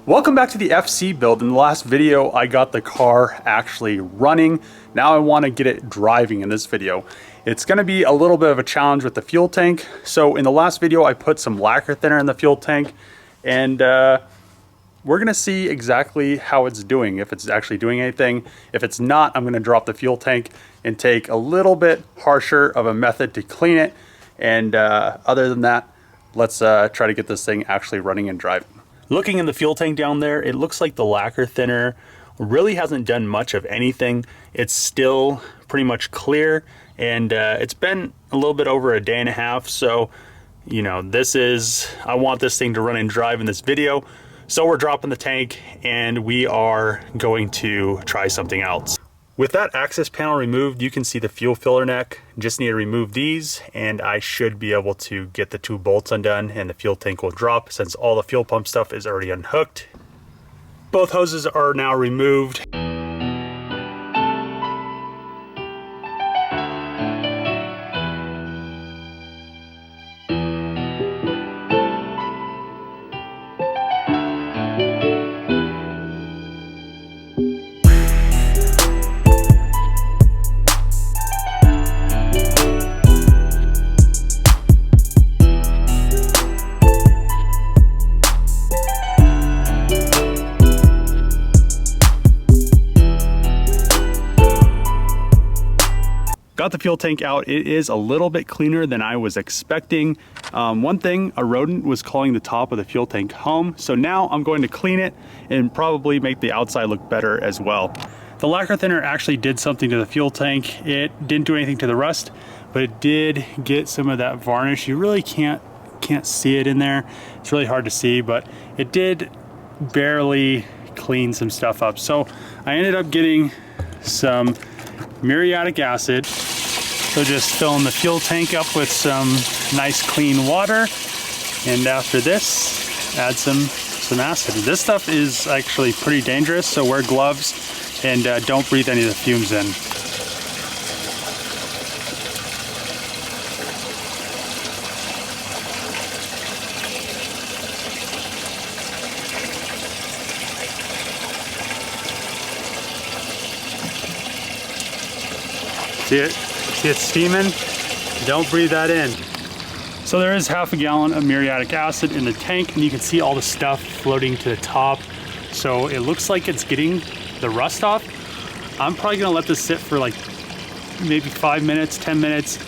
Welcome back to the FC build. In the last video, I got the car actually running. Now I want to get it driving in this video. It's going to be a little bit of a challenge with the fuel tank. So in the last video, I put some lacquer thinner in the fuel tank, and we're going to see exactly how it's doing, if it's actually doing anything. If it's not, I'm going to drop the fuel tank and take a little bit harsher of a method to clean it. And other than that, let's try to get this thing actually running and driving. Looking in the fuel tank down there, it looks like the lacquer thinner really hasn't done much of anything. It's still pretty much clear, and it's been a little bit over a day and a half. So, you know, I want this thing to run and drive in this video. So we're dropping the tank and we are going to try something else. With that access panel removed, you can see the fuel filler neck. Just need to remove these and I should be able to get the 2 bolts undone and the fuel tank will drop since all the fuel pump stuff is already unhooked. Both hoses are now removed. Got the fuel tank out. It is a little bit cleaner than I was expecting. One thing, a rodent was calling the top of the fuel tank home. So now I'm going to clean it and probably make the outside look better as well. The lacquer thinner actually did something to the fuel tank. It didn't do anything to the rust, but it did get some of that varnish. You really can't see it in there. It's really hard to see, but it did barely clean some stuff up. So I ended up getting some muriatic acid. So just filling the fuel tank up with some nice clean water, and after this add some acid. This stuff is actually pretty dangerous, so wear gloves and don't breathe any of the fumes in. See it? See it steaming? Don't breathe that in. So there is half a gallon of muriatic acid in the tank, and you can see all the stuff floating to the top. So it looks like it's getting the rust off. I'm probably gonna let this sit for like maybe 5 minutes, 10 minutes,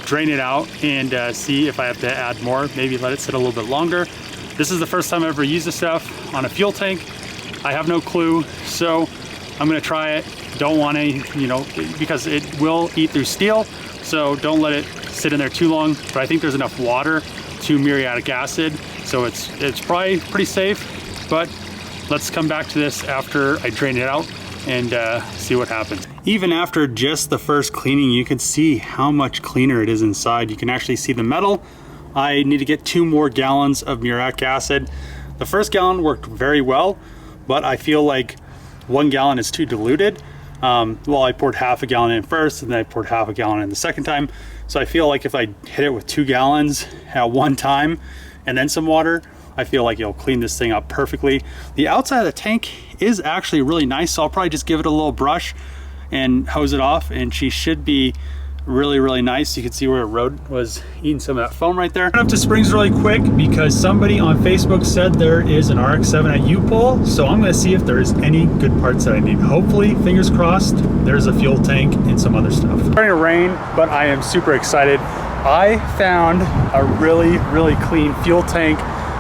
drain it out and see if I have to add more, maybe let it sit a little bit longer. This is the first time I've ever used this stuff on a fuel tank. I have no clue, so I'm gonna try it. Don't want to, you know, because it will eat through steel, so don't let it sit in there too long. But I think there's enough water to muriatic acid, so it's probably pretty safe. But let's come back to this after I drain it out and see what happens. Even after just the first cleaning, you can see how much cleaner it is inside. You can actually see the metal. I need to get 2 more gallons of muriatic acid. The first gallon worked very well, but I feel like 1 gallon is too diluted. Well, I poured half a gallon in first, and then I poured half a gallon in the second time. So I feel like if I hit it with 2 gallons at one time and then some water, I feel like it'll clean this thing up perfectly. The outside of the tank is actually really nice, so I'll probably just give it a little brush and hose it off, and she should be really nice. You can see where a rodent was eating some of that foam right there. Up to springs really quick because somebody on Facebook said there is an RX7 at U-Pull, so I'm going to see if there's any good parts that I need. Hopefully, fingers crossed, there's a fuel tank and some other stuff. It's starting to rain, but I am super excited. I found a really clean fuel tank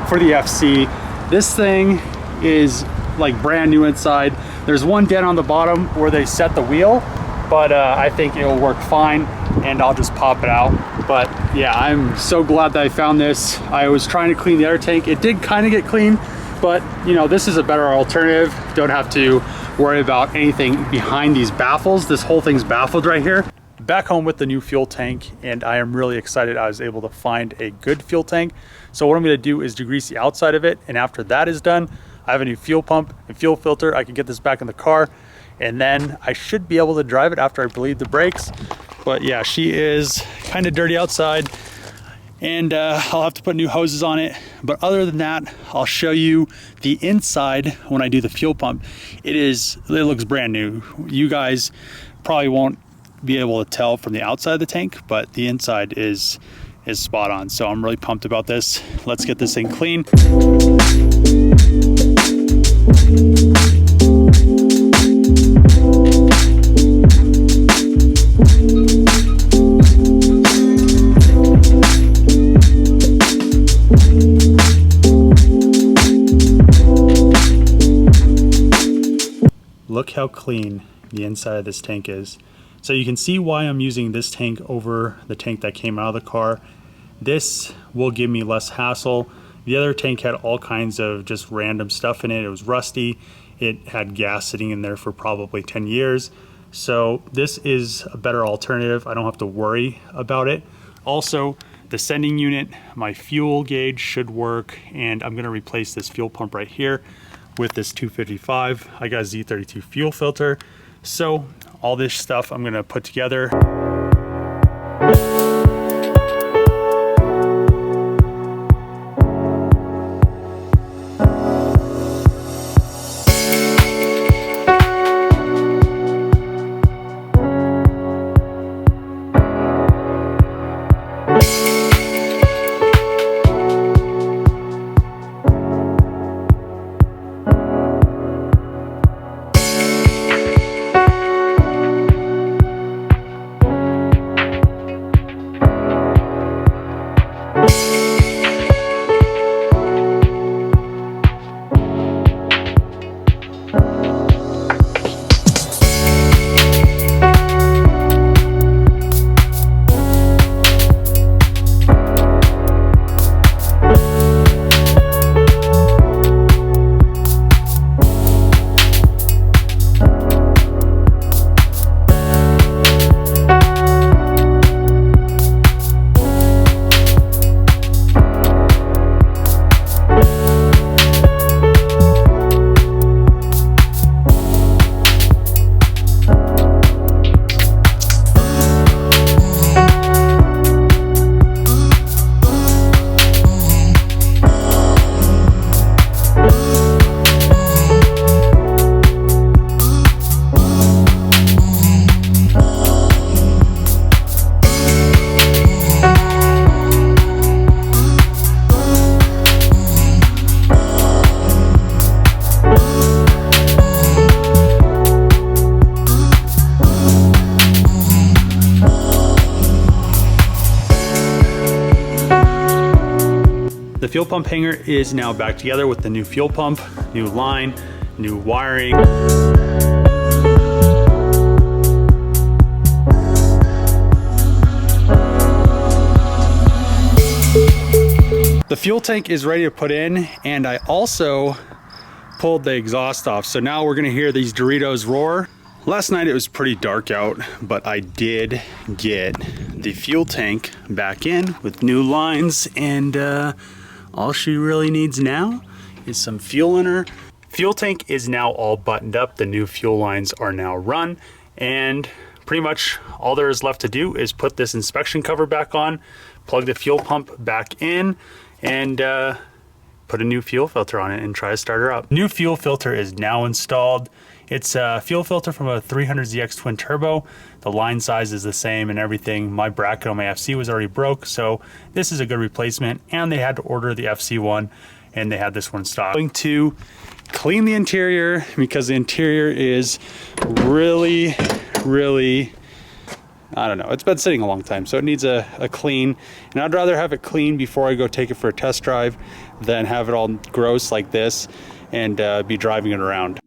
for the FC. This thing is like brand new inside. There's one dent on the bottom where they set the wheel, but I think it will work fine and I'll just pop it out. But yeah, I'm so glad that I found this. I was trying to clean the other tank. It did kind of get clean, but you know, this is a better alternative. Don't have to worry about anything behind these baffles. This whole thing's baffled right here. Back home with the new fuel tank, and I am really excited I was able to find a good fuel tank. So what I'm gonna do is degrease the outside of it, and after that is done, I have a new fuel pump and fuel filter. I can get this back in the car, and then I should be able to drive it after I bleed the brakes. But yeah, she is kind of dirty outside, and I'll have to put new hoses on it. But other than that, I'll show you the inside when I do the fuel pump. It looks brand new. You guys probably won't be able to tell from the outside of the tank, but the inside is spot on. So I'm really pumped about this. Let's get this thing clean. Look how clean the inside of this tank is. So you can see why I'm using this tank over the tank that came out of the car. This will give me less hassle. The other tank had all kinds of just random stuff in it. It was rusty. It had gas sitting in there for probably 10 years. So this is a better alternative. I don't have to worry about it. Also, the sending unit, my fuel gauge should work, and I'm gonna replace this fuel pump right here with this 255. I got a Z32 fuel filter. So all this stuff I'm gonna put together. The fuel pump hanger is now back together with the new fuel pump, new line, new wiring. The fuel tank is ready to put in, and I also pulled the exhaust off. So now we're gonna hear these Doritos roar. Last night it was pretty dark out, but I did get the fuel tank back in with new lines, and all she really needs now is some fuel in her. Fuel tank is now all buttoned up. The new fuel lines are now run, and pretty much all there is left to do is put this inspection cover back on, plug the fuel pump back in, and put a new fuel filter on it and try to start her up. New fuel filter is now installed. It's a fuel filter from a 300ZX twin turbo. The line size is the same and everything. My bracket on my FC was already broke, so this is a good replacement, and they had to order the FC one, and they had this one stocked. I'm going to clean the interior because the interior is really, I don't know, it's been sitting a long time, so it needs a clean, and I'd rather have it clean before I go take it for a test drive than have it all gross like this and be driving it around.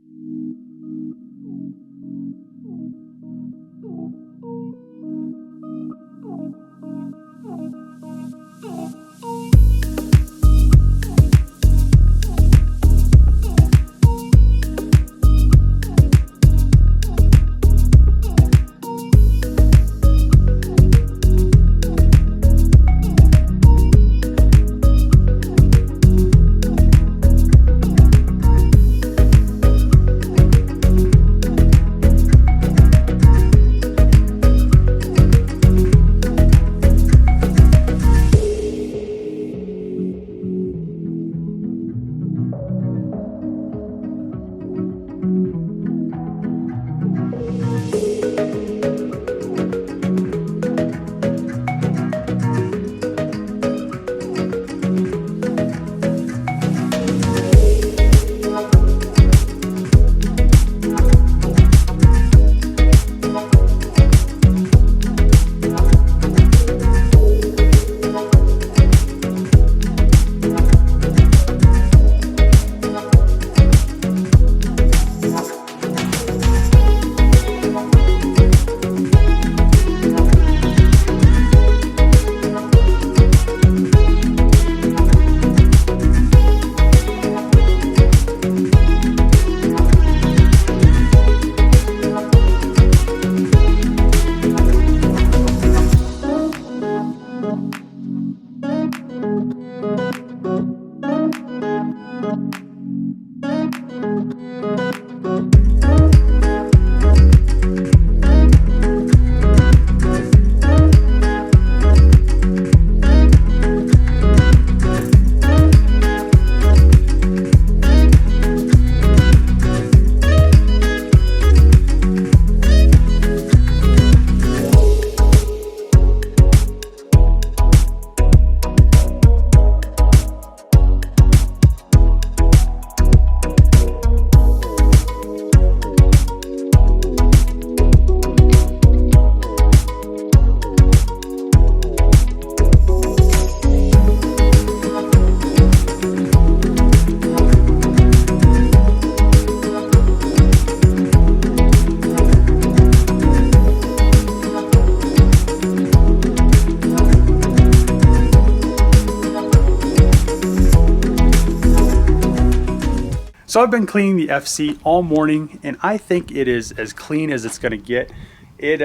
So I've been cleaning the FC all morning, and I think it is as clean as it's gonna get. It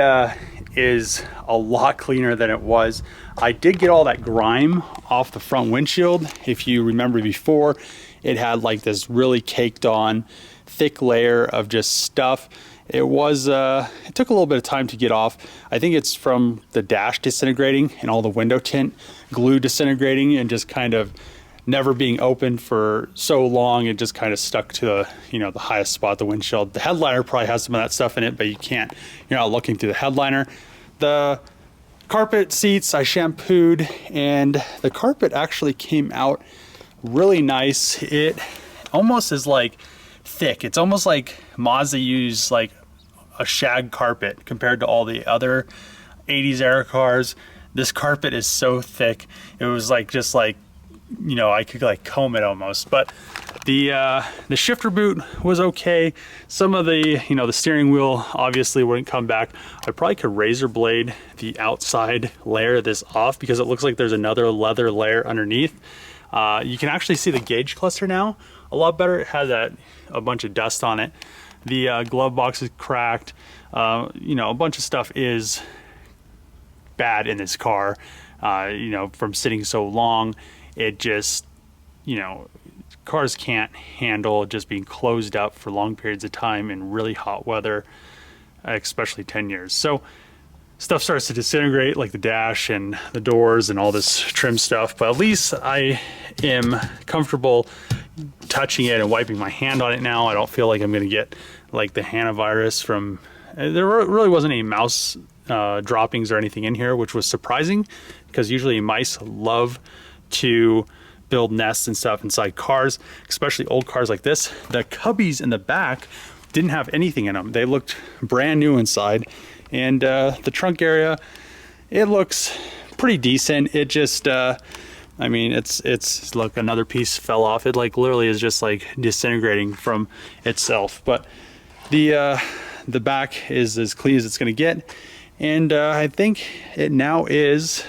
is a lot cleaner than it was. I did get all that grime off the front windshield. If you remember before, it had like this really caked on thick layer of just stuff. It took a little bit of time to get off. I think it's from the dash disintegrating and all the window tint glue disintegrating and just kind of never being opened for so long. It just kind of stuck to the, you know, the highest spot, the windshield. The headliner probably has some of that stuff in it, but you're not looking through the headliner. The carpet seats I shampooed, and the carpet actually came out really nice. It almost is like thick. It's almost like Mazda used like a shag carpet compared to all the other 80s era cars. This carpet is so thick. It was like, just like, you know, I could like comb it almost. But the shifter boot was okay. Some of the, you know, the steering wheel obviously wouldn't come back. I probably could razor blade the outside layer of this off because it looks like there's another leather layer underneath. You can actually see the gauge cluster now a lot better. It has a bunch of dust on it. The glove box is cracked. You know, a bunch of stuff is bad in this car. You know, from sitting so long, it just, you know, cars can't handle just being closed up for long periods of time in really hot weather, especially 10 years. So stuff starts to disintegrate, like the dash and the doors and all this trim stuff, but at least I am comfortable touching it and wiping my hand on it now. I don't feel like I'm gonna get like the hantavirus from, there really wasn't any mouse droppings or anything in here, which was surprising because usually mice love to build nests and stuff inside cars, especially old cars like this. The cubbies in the back didn't have anything in them. They looked brand new inside. And the trunk area, it looks pretty decent. It just, I mean, it's look, another piece fell off. It like literally is just like disintegrating from itself. But the back is as clean as it's gonna get. And I think it now is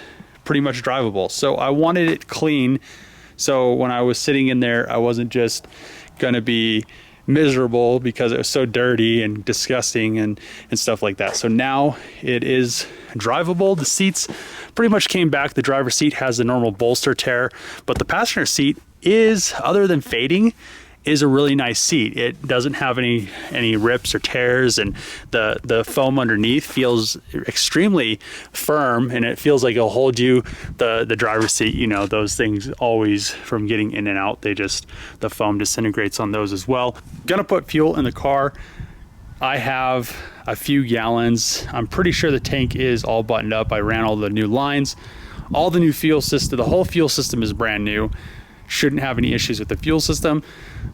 pretty much drivable. So I wanted it clean. So when I was sitting in there, I wasn't just gonna be miserable because it was so dirty and disgusting and stuff like that. So now it is drivable. The seats pretty much came back. The driver's seat has the normal bolster tear, but the passenger seat is, other than fading, is a really nice seat. It doesn't have any rips or tears, and the foam underneath feels extremely firm, and it feels like it'll hold you. The driver's seat, you know, those things always, from getting in and out, the foam disintegrates on those as well. Gonna put fuel in the car. I have a few gallons. I'm pretty sure the tank is all buttoned up. I ran all the new lines, all the new fuel system. The whole fuel system is brand new. Shouldn't have any issues with the fuel system.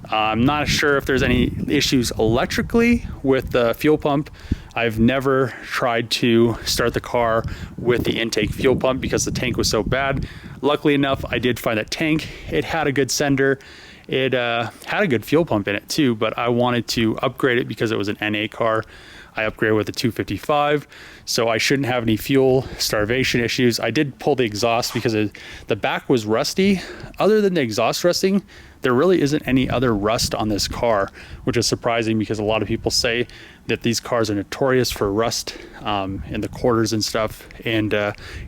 I'm not sure if there's any issues electrically with the fuel pump. I've never tried to start the car with the intake fuel pump because the tank was so bad. Luckily enough, I did find that tank. It had a good sender. It had a good fuel pump in it too, but I wanted to upgrade it because it was an NA car. I upgraded with a 255, so I shouldn't have any fuel starvation issues. I did pull the exhaust because the back was rusty. Other than the exhaust rusting, there really isn't any other rust on this car, which is surprising because a lot of people say that these cars are notorious for rust in the quarters and stuff, and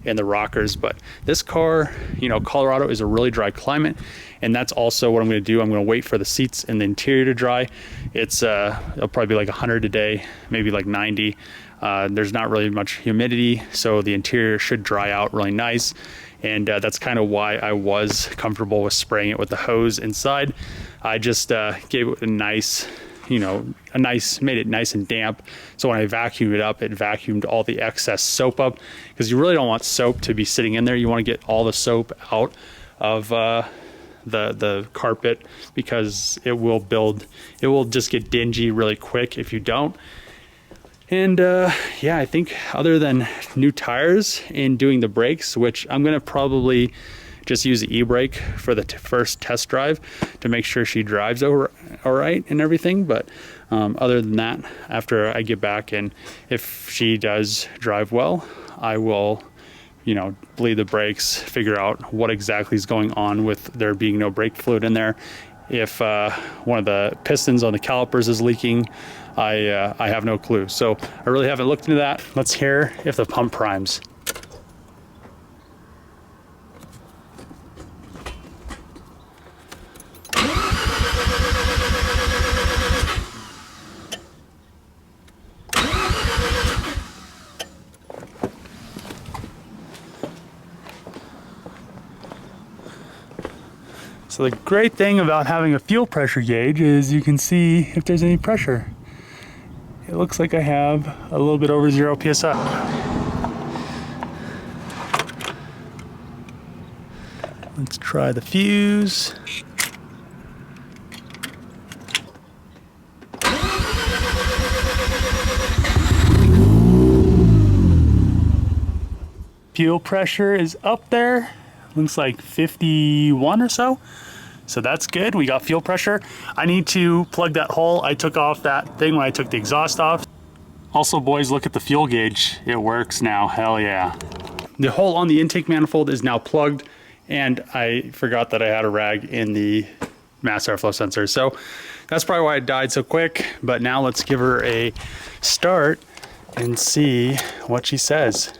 in the rockers. But this car, you know, Colorado is a really dry climate, and that's also what I'm going to do. I'm going to wait for the seats and the interior to dry. It'll probably be like 100 today, maybe like 90. There's not really much humidity, so the interior should dry out really nice. And that's kind of why I was comfortable with spraying it with the hose inside. I just gave it a nice, you know, made it nice and damp. So when I vacuumed it up, it vacuumed all the excess soap up, because you really don't want soap to be sitting in there. You want to get all the soap out of the carpet, because it will just get dingy really quick if you don't. And yeah, I think other than new tires and doing the brakes, which I'm gonna probably just use the e-brake for the first test drive to make sure she drives all right and everything. But other than that, after I get back, and if she does drive well, I will, you know, bleed the brakes, figure out what exactly is going on with there being no brake fluid in there. if one of the pistons on the calipers is leaking, I have no clue. So I really haven't looked into that. Let's hear if the pump primes. So the great thing about having a fuel pressure gauge is you can see if there's any pressure. It looks like I have a little bit over 0 psi. Let's try the fuse. Fuel pressure is up there. Looks like 51 or so. So that's good. We got fuel pressure. I need to plug that hole. I took off that thing when I took the exhaust off. Also, boys, look at the fuel gauge. It works now. Hell yeah. The hole on the intake manifold is now plugged, and I forgot that I had a rag in the mass airflow sensor. So that's probably why it died so quick. But now let's give her a start and see what she says.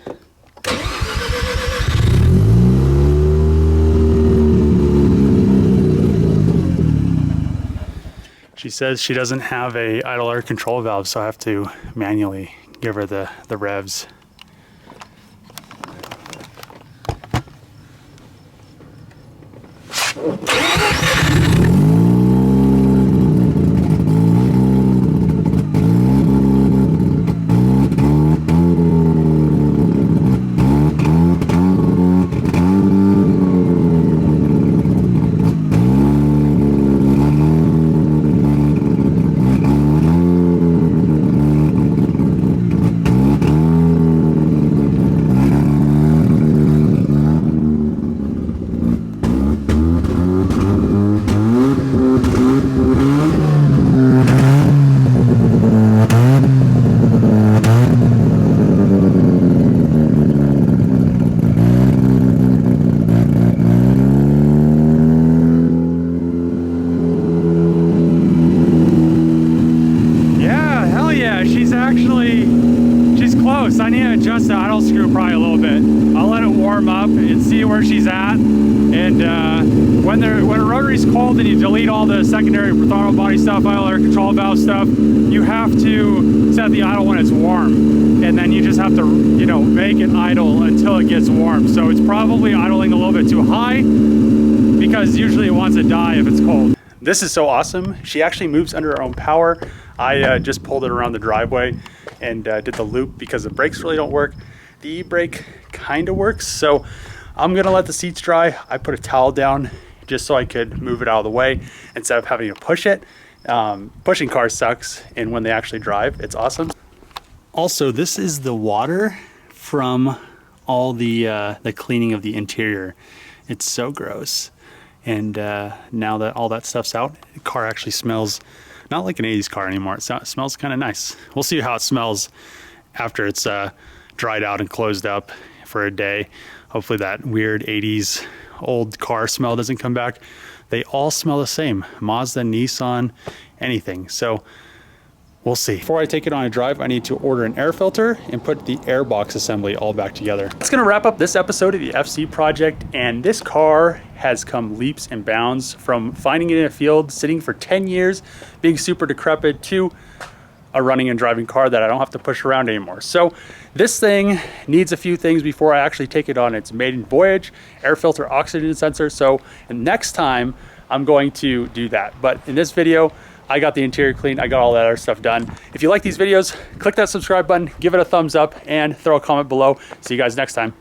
She says she doesn't have a idle air control valve, so I have to manually give her the revs. She's close. I need to adjust the idle screw probably a little bit. I'll let it warm up and see where she's at. And when a rotary's cold and you delete all the secondary throttle body stuff, idle air control valve stuff, you have to set the idle when it's warm. And then you just have to, you know, make it idle until it gets warm. So it's probably idling a little bit too high because usually it wants to die if it's cold. This is so awesome. She actually moves under her own power. I just pulled it around the driveway and did the loop because the brakes really don't work. The e-brake kind of works. So I'm gonna let the seats dry. I put a towel down just so I could move it out of the way instead of having to push it. Pushing cars sucks, and when they actually drive, it's awesome. Also, this is the water from all the cleaning of the interior. It's so gross. And now that all that stuff's out, the car actually smells not like an 80s car anymore. It smells kind of nice. We'll see how it smells after it's dried out and closed up for a day. Hopefully that weird 80s old car smell doesn't come back. They all smell the same. Mazda, Nissan, anything. So we'll see. Before I take it on a drive, I need to order an air filter and put the air box assembly all back together. That's gonna wrap up this episode of the FC project, and this car has come leaps and bounds from finding it in a field, sitting for 10 years, being super decrepit, to a running and driving car that I don't have to push around anymore. So this thing needs a few things before I actually take it on its maiden voyage: air filter, oxygen sensor. So next time I'm going to do that. But in this video, I got the interior clean. I got all that other stuff done. If you like these videos, click that subscribe button, give it a thumbs up, and throw a comment below. See you guys next time.